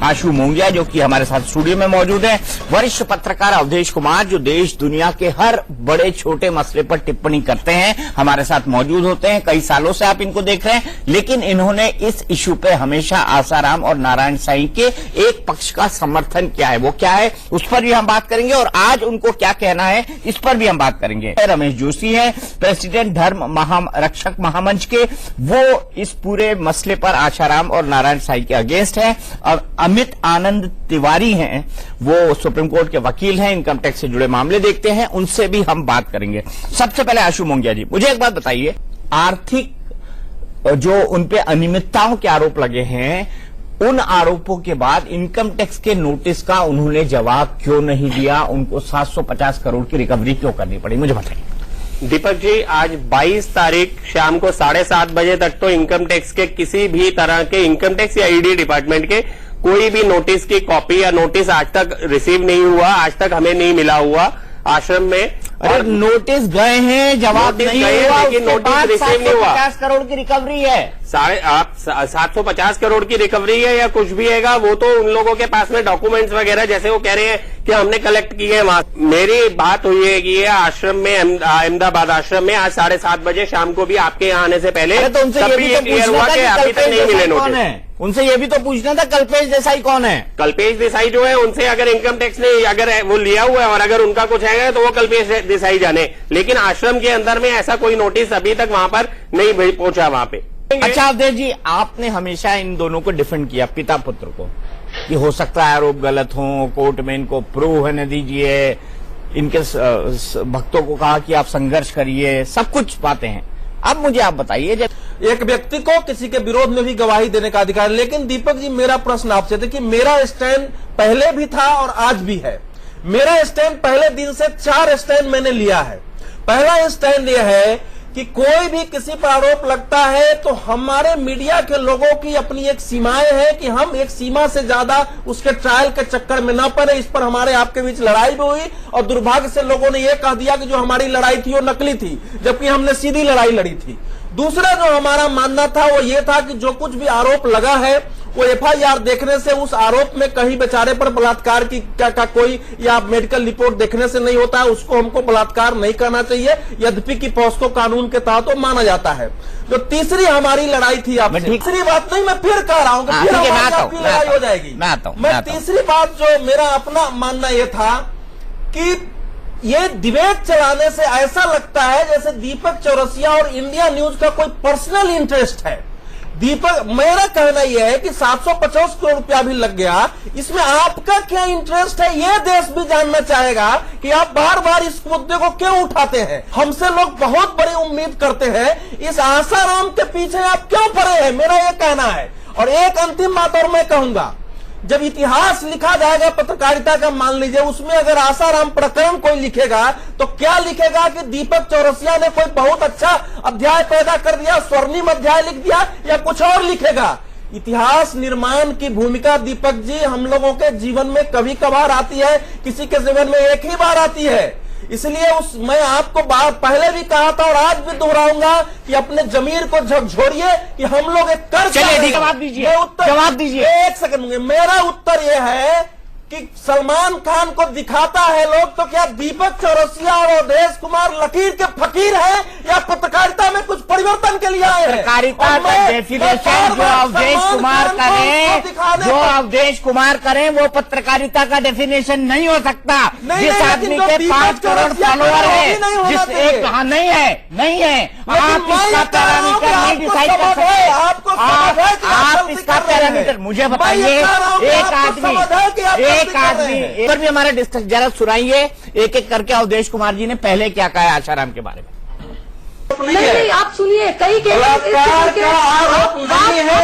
आशु मोंगिया जो कि हमारे साथ स्टूडियो में मौजूद है, वरिष्ठ पत्रकार अवधेश कुमार जो देश दुनिया के हर बड़े छोटे मसले पर टिप्पणी करते हैं, हमारे साथ मौजूद होते हैं। कई सालों से आप इनको देख रहे हैं, लेकिन इन्होंने इस इशू पे हमेशा आसाराम और नारायण साईं के एक पक्ष का समर्थन किया है। वो क्या है उस पर भी हम बात करेंगे और आज उनको क्या कहना है इस पर भी हम बात करेंगे। रमेश जोशी हैं, प्रेसिडेंट धर्म रक्षक महामंच के, वो इस पूरे मसले पर आसाराम और नारायण साईं के अगेंस्ट हैं। और अमित आनंद तिवारी हैं, वो सुप्रीम कोर्ट के वकील हैं, इनकम टैक्स से जुड़े मामले देखते हैं, उनसे भी हम बात करेंगे। सबसे पहले आशु मोंगिया जी, मुझे एक बात बताइए, आर्थिक जो उनपे अनियमितताओं के आरोप लगे हैं, उन आरोपों के बाद इनकम टैक्स के नोटिस का उन्होंने जवाब क्यों नहीं दिया? उनको 750 करोड़ की रिकवरी क्यों करनी पड़ी, मुझे बताइए। दीपक जी, आज 22 तारीख शाम को 7:30 बजे तक तो इनकम टैक्स के किसी भी तरह के इनकम टैक्स या ईडी डिपार्टमेंट के कोई भी नोटिस की कॉपी या नोटिस आज तक रिसीव नहीं हुआ, आज तक हमें नहीं मिला हुआ आश्रम में। और नोटिस गए हैं, जवाब नहीं हुआ, लेकिन नोटिस रिसीव नहीं हुआ। 750 करोड़ की रिकवरी है, 750 करोड़ की रिकवरी है या कुछ भी हैगा, वो तो उन लोगों के पास में डॉक्यूमेंट्स वगैरह, जैसे वो कह रहे हैं कि हमने कलेक्ट किए हैं वहां। मेरी बात हुई है कि आश्रम में, अहमदाबाद आश्रम में आज 7:30 बजे शाम को भी आपके यहाँ आने से पहले तो उनसे ये भी तो क्लियर हुआ कि अभी तक नहीं मिले नोटिस। उनसे ये भी तो पूछना था कल्पेश देसाई कौन है? कल्पेश देसाई जो है, उनसे अगर इनकम टैक्स ने अगर वो लिया हुआ है और अगर उनका कुछ है तो वो कल्पेश देसाई जाने, लेकिन आश्रम के अंदर में ऐसा कोई नोटिस अभी तक वहां पर नहीं पहुंचा वहां पे। अच्छा अवधेश जी, आपने हमेशा इन दोनों को डिफेंड किया, पिता पुत्र को, कि हो सकता है आरोप गलत हो, कोर्ट में इनको प्रूव होने दीजिए, इनके भक्तों को कहा कि आप संघर्ष करिए, सब कुछ बातें हैं। अब मुझे आप बताइए, जब एक व्यक्ति को किसी के विरोध में भी गवाही देने का अधिकार है, लेकिन दीपक जी मेरा प्रश्न आपसे था कि मेरा स्टैंड पहले भी था और आज भी है। मेरा स्टैंड पहले दिन से 4 स्टैंड मैंने लिया है। पहला स्टैंड यह है कि कोई भी किसी पर आरोप लगता है तो हमारे मीडिया के लोगों की अपनी एक सीमाएं हैं कि हम एक सीमा से ज्यादा उसके ट्रायल के चक्कर में न पड़े। इस पर हमारे आपके बीच लड़ाई भी हुई और दुर्भाग्य से लोगों ने यह कह दिया कि जो हमारी लड़ाई थी वो नकली थी, जबकि हमने सीधी लड़ाई लड़ी थी। दूसरा जो हमारा मानना था वो ये था कि जो कुछ भी आरोप लगा है वो एफआईआर देखने से उस आरोप में कहीं बेचारे पर बलात्कार की का कोई या मेडिकल रिपोर्ट देखने से नहीं होता है, उसको हमको बलात्कार नहीं करना चाहिए, यद्यपि कि पॉस्को कानून के तहत तो माना जाता है। जो तीसरी हमारी लड़ाई थी, आपसे तीसरी बात नहीं, मैं फिर कह रहा हूं कि फिर लड़ाई हो जाएगी। मैं तीसरी बात जो मेरा अपना मानना यह था कि ये डिबेट चलाने से ऐसा लगता है जैसे दीपक चौरसिया और इंडिया न्यूज का कोई पर्सनल इंटरेस्ट है। दीपक, मेरा कहना यह है कि 750 करोड़ रुपया भी लग गया, इसमें आपका क्या इंटरेस्ट है ये देश भी जानना चाहेगा कि आप बार बार इस मुद्दे को क्यों उठाते हैं। हमसे लोग बहुत बड़ी उम्मीद करते हैं, इस आसाराम के पीछे आप क्यों पड़े हैं, मेरा यह कहना है। और एक अंतिम बात और मैं कहूंगा, जब इतिहास लिखा जाएगा पत्रकारिता का, मान लीजिए उसमें अगर आसाराम प्रकरण कोई लिखेगा तो क्या लिखेगा कि दीपक चौरसिया ने कोई बहुत अच्छा अध्याय पैदा कर दिया, स्वर्णिम अध्याय लिख दिया, या कुछ और लिखेगा। इतिहास निर्माण की भूमिका दीपक जी हम लोगों के जीवन में कभी कभार आती है, किसी के जीवन में एक ही बार आती है। इसलिए मैं आपको पहले भी कहा था और आज भी दोहराऊंगा कि अपने जमीर को झकझोरिए कि हम लोग एक कर। चलिए जवाब दीजिए, जवाब दीजिए। एक सेकंड, मेरा उत्तर यह है कि सलमान खान को दिखाता है लोग, तो क्या दीपक चौरसिया और अवधेश कुमार लकीर के फकीर हैं या पत्रकारिता में कुछ परिवर्तन के लिए आए हैं? पत्रकारिता का डेफिनेशन जो अवधेश कुमार करें, वो पत्रकारिता का डेफिनेशन नहीं हो सकता। जिस आदमी के 5 करोड़ फॉलोअर है, जिस एक नहीं है, आप इसका पैरामीटर नहीं डिसाइड कर सकते। आप इसका पैरामीटर मुझे बताइए। एक आदमी पर भी हमारा डिस्कस जरा सुनाइए एक एक करके। अवधेश कुमार जी ने पहले क्या कहा है आसाराम के बारे में? नहीं, आप सुनिए, कई केस बलात्कार का आरोप नहीं है,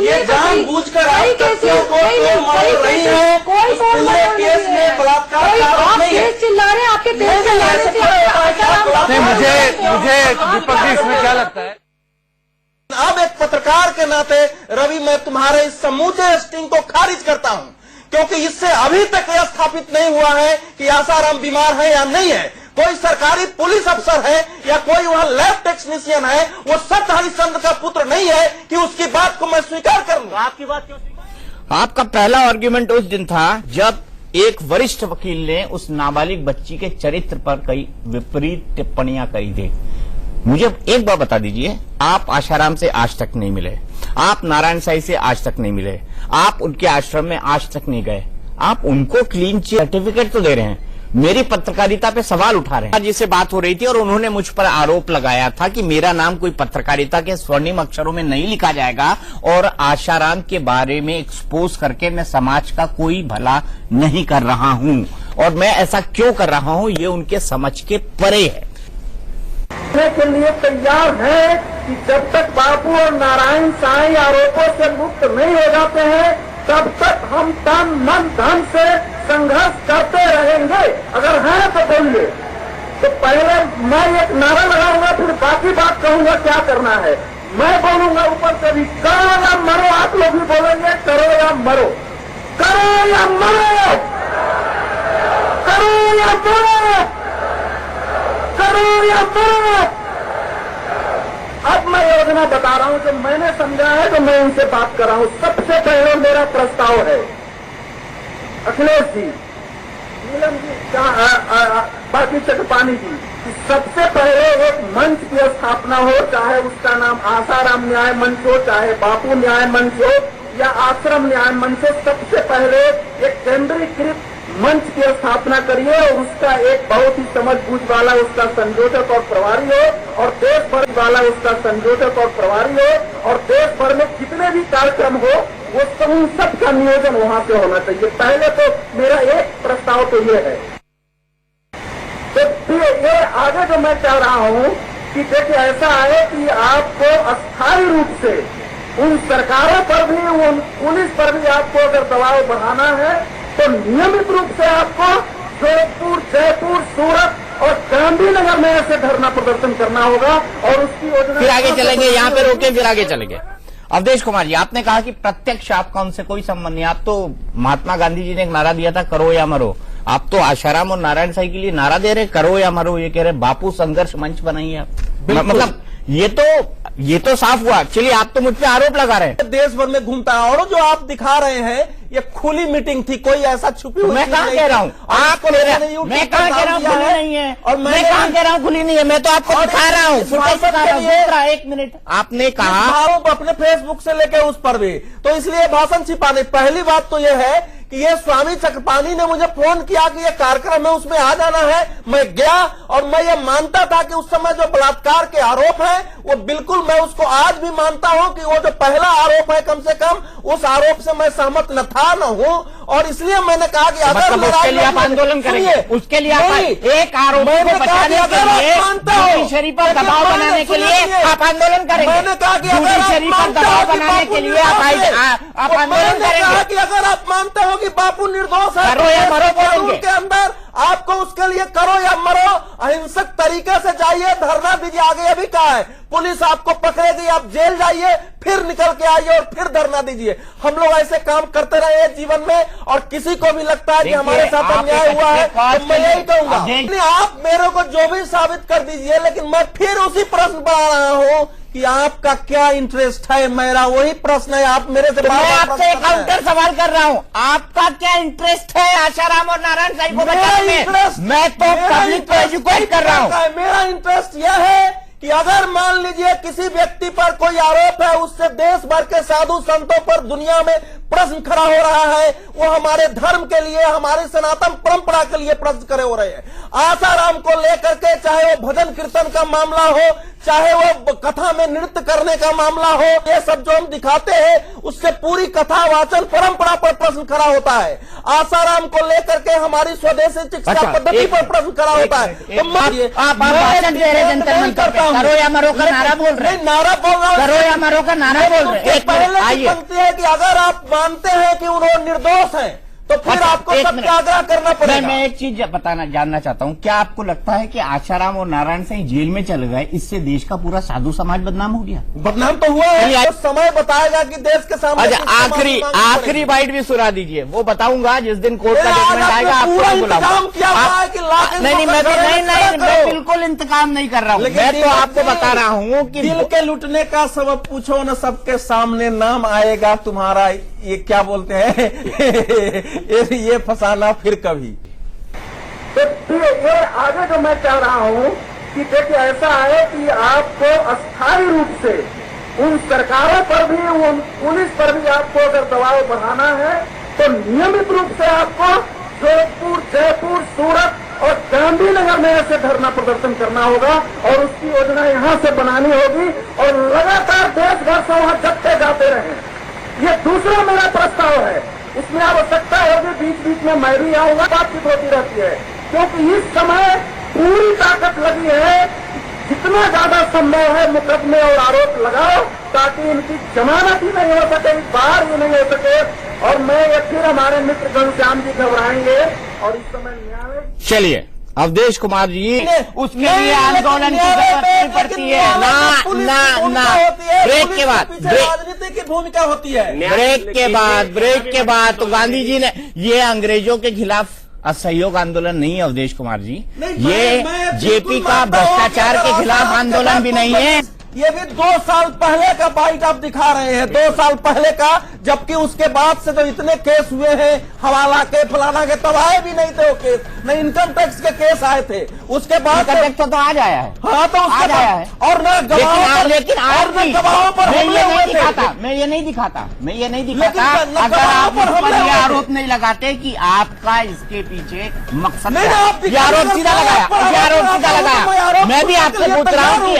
ये जानबूझकर आप तथ्यों को तोड़ रही है। कोई पूरे केस में बलात्कार का आरोप नहीं है। चिल्ला रहे हैं, आपके केस चिल्लाने से मुझे दीपक जी इसमें क्या लगता है? अब एक पत्रकार के नाते रवि, मैं तुम्हारे इस समूचे स्टिंग को खारिज करता हूं, क्योंकि इससे अभी तक यह स्थापित नहीं हुआ है कि आसाराम बीमार है या नहीं है। कोई सरकारी पुलिस अफसर है या कोई वहां लैब टेक्नीशियन है, वो सत हरिश्चंद्र का पुत्र नहीं है कि उसकी बात को मैं स्वीकार करूंगा। आपकी बात क्यों स्वीकार? आपका पहला आर्ग्यूमेंट उस दिन था जब एक वरिष्ठ वकील ने उस नाबालिग बच्ची के चरित्र पर कई विपरीत टिप्पणियां करी थी। मुझे एक बात बता दीजिए, आप आशाराम से आज तक नहीं मिले, आप नारायण साईं से आज तक नहीं मिले, आप उनके आश्रम में आज तक नहीं गए, आप उनको क्लीन चिट सर्टिफिकेट तो दे रहे हैं, मेरी पत्रकारिता पे सवाल उठा रहे हैं। जिससे बात हो रही थी और उन्होंने मुझ पर आरोप लगाया था कि मेरा नाम कोई पत्रकारिता के स्वर्णिम अक्षरों में नहीं लिखा जाएगा और आशाराम के बारे में एक्सपोज करके मैं समाज का कोई भला नहीं कर रहा हूं, और मैं ऐसा क्यों कर रहा हूं ये उनके समझ के परे है। के लिए तैयार है कि जब तक बापू और नारायण साईं आरोपों से मुक्त नहीं हो जाते हैं तब तक हम तन मन धन से संघर्ष करते रहेंगे। अगर हैं तो बोलिए। तो पहले मैं एक नारा लगाऊंगा, फिर बाकी बात कहूंगा क्या करना है। मैं बोलूंगा ऊपर से भी, करो या मरो। आप लोग भी बोलेंगे करो या मरो, करो या मरो, करो या मरो, करो या मरो। अब मैं योजना बता रहा हूं, जो मैंने समझा है तो मैं उनसे बात कर रहा हूं। सबसे पहले मेरा प्रस्ताव है, अखिलेश जी, नीलम जी, बाकी चक्रपाणी जी, सबसे पहले एक मंच की स्थापना हो, चाहे उसका नाम आसाराम न्याय मंच हो, चाहे बापू न्याय मंच हो या आश्रम न्याय मंच हो। सबसे पहले एक केंद्रीकृत मंच की स्थापना करिए और उसका एक बहुत ही समझ बूझ वाला उसका संयोजक और प्रभारी हो, और देश भर वाला उसका संयोजक और प्रभारी हो, और देश भर में जितने भी कार्यक्रम हो वो उन सब का नियोजन वहां से होना चाहिए। पहले तो मेरा एक प्रस्ताव तो ये है। तो फिर ये आगे जो मैं कह रहा हूं कि देखिए ऐसा है कि आपको अस्थायी रूप से उन सरकारों पर भी, उन पुलिस पर भी आपको अगर दबाव बढ़ाना है तो नियमित रूप से आपको जोधपुर, जयपुर, सूरत और गांधीनगर में ऐसे धरना प्रदर्शन करना होगा और उसकी योजना। फिर आगे चलेंगे, यहाँ पे रोके फिर आगे चलेंगे। अवधेश कुमार जी, आपने कहा कि प्रत्यक्ष आपका उनसे कोई संबंध नहीं। आप तो महात्मा गांधी जी ने एक नारा दिया था, करो या मरो। आप तो आशाराम और नारायण साईं के लिए नारा दे रहे, करो या मरो। ये कह रहे बापू संघर्ष मंच बनाइए आप। मतलब ये तो साफ हुआ। चलिए, आप तो मुझ पे आरोप लगा रहे हैं। देश भर में घूमता है और जो आप दिखा रहे हैं ये खुली मीटिंग थी, कोई ऐसा छुपी हुई। मैं कहाँ कह रहा हूँ, आपको मैं कहाँ कह रहा हूँ खुली नहीं है, और मैं कहाँ कह रहा हूँ खुली नहीं है। मैं तो आपको दिखा रहा हूँ, एक मिनट। आपने कहा आरोप अपने फेसबुक से लेके उस पर भी, तो इसलिए भाषण छिपाने। पहली बात तो ये है कि ये स्वामी चक्रपाणी ने मुझे फोन किया कि ये कार्यक्रम है, उसमें आ जाना है। मैं गया और मैं ये मानता था कि उस समय जो बलात्कार के आरोप है वो बिल्कुल, मैं उसको आज भी मानता हूं कि वो जो पहला आरोप है कम से कम उस आरोप से मैं सहमत न था न हूं, और इसलिए मैंने कहा कि अगर मतलब उसके लिए आप आंदोलन करेंगे, उसके लिए आप एक आरोप को बचाने के लिए, जुडिशरी पर दबाव बनाने के लिए आप आंदोलन करेंगे। मैंने कहा कि जुडिशरी पर दबाव बनाने के लिए आप आंदोलन करेंगे। कि अगर आप मानते हो कि बापू निर्दोष है, करो या मरो बोलेंगे। के अंदर आपको उसके लिए करो या मरो, अहिंसक तरीके से जाइए, धरना दीजिए। आगे अभी कहा है, पुलिस आपको पकड़ेगी, आप जेल जाइए, फिर निकल के आइए और फिर धरना दीजिए। हम लोग ऐसे काम करते रहे हैं जीवन में, और किसी को भी लगता है कि हमारे साथ अन्याय हुआ है तो मैं यही कहूंगा, आप मेरे को जो भी साबित कर दीजिए, लेकिन मैं फिर उसी प्रश्न पर आ रहा हूं कि आपका क्या इंटरेस्ट है। मेरा वही प्रश्न है, आप मेरे से मैं आपसे एक काउंटर सवाल कर रहा हूं, आपका क्या इंटरेस्ट है आशाराम और नारायण साईं को बचाने में? मैं तो पब्लिक को एजुकेट कर रहा हूं। मेरा इंटरेस्ट यह है कि अगर मान लीजिए किसी व्यक्ति पर कोई आरोप है, उससे देश भर के साधु संतों पर दुनिया में प्रश्न खड़ा हो रहा है, वो हमारे धर्म के लिए, हमारी सनातन परंपरा के लिए प्रश्न खड़े हो रहे हैं। आसाराम को लेकर के, चाहे वो भजन कीर्तन का मामला हो, चाहे वो कथा में नृत्य करने का मामला हो, ये सब जो हम दिखाते हैं उससे पूरी कथा वाचन परंपरा पर प्रश्न खड़ा होता है। आसाराम को लेकर के हमारी स्वदेशी चिकित्सा पद्धति पर प्रश्न खड़ा होता है। तो आप भाषण दे रहे हैं, करो या मरो का नारा बोल रहे हैं, नारा बोल रहा हूँ, करो या मरो का नारा बोल रहे हैं। पहले की पंक्ति है कि अगर आप मानते हैं कि उन्होंने निर्दोष हैं तो फिर आपको एक सत्याग्रह करना पड़ेगा। मैं एक चीज जानना चाहता हूँ, क्या आपको लगता है कि आशाराम और नारायण सिंह जेल में चले गए, इससे देश का पूरा साधु समाज बदनाम हो गया? बदनाम तो हुआ है, तो समय बताएगा कि देश के सामने। अच्छा, आखिरी बाइट भी सुना दीजिए, वो बताऊंगा जिस दिन कोर्ट का जजमेंट आएगा आपको बुलाऊंगा। नहीं, मैं बिल्कुल इंतकाम नहीं कर रहा हूँ, मैं तो आपको बता रहा हूँ कि दिल के लुटने का सबब पूछो न, सबके सामने नाम आएगा तुम्हारा, ये क्या बोलते हैं ये फसाना फिर कभी। तो फिर ये आगे जो मैं कह रहा हूं कि देखिए ऐसा है कि आपको अस्थायी रूप से उन सरकारों पर भी, उन पुलिस पर भी आपको अगर दबाव बढ़ाना है तो नियमित रूप से आपको जोधपुर, जयपुर, सूरत और गांधीनगर में ऐसे धरना प्रदर्शन करना होगा और उसकी योजना यहां से बनानी होगी और लगातार देश भर से वहां जत्थे जाते रहे। ये दूसरा मेरा प्रस्ताव है, इसमें आवश्यकता होगी बीच बीच में मैं भी आऊंगा, बातचीत होती रहती है, क्योंकि इस समय पूरी ताकत लगी है, जितना ज्यादा संभव है मुकदमे और आरोप लगाओ ताकि इनकी जमानत ही नहीं हो सके, बाहर भी नहीं हो सके। और मैं ये फिर हमारे मित्र घनश्याम जी घबराएंगे और इस समय न्यायालय। चलिए, अवधेश कुमार जी, उसके लिए आंदोलन की जरूरत नहीं पड़ती है ना। ब्रेक के बाद, राजनीति की भूमिका होती है। ब्रेक के बाद तो गांधी जी ने ये अंग्रेजों के खिलाफ असहयोग आंदोलन नहीं है अवधेश कुमार जी, ये जेपी का भ्रष्टाचार के खिलाफ आंदोलन भी नहीं है। ये भी 2 साल पहले का बाइट आप दिखा रहे हैं, 2 साल पहले का, जबकि उसके बाद से तो इतने केस हुए हैं, हवाला के, फलाना के, तब आए भी नहीं थे वो केस, न इनकम टैक्स के केस आए थे, उसके बाद तो आज आया है। हाँ, तो आज आया है और न लेकिन गवाहों पर मैं हमले हुए थे। मैं ये नहीं दिखाता अगर आप इस पर ये आरोप नहीं लगाते कि आपका इसके पीछे मकसद है। ये आरोप सीधा लगाया, मैं भी आपसे पूछ रहा हूँ कि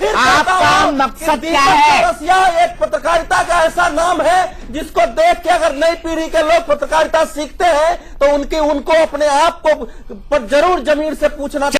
आपका मकसद क्या है? एक पत्रकारिता का ऐसा नाम है जिसको देख के अगर नई पीढ़ी के लोग पत्रकारिता सीखते हैं तो उनको अपने आप को पर जरूर जमीन से पूछना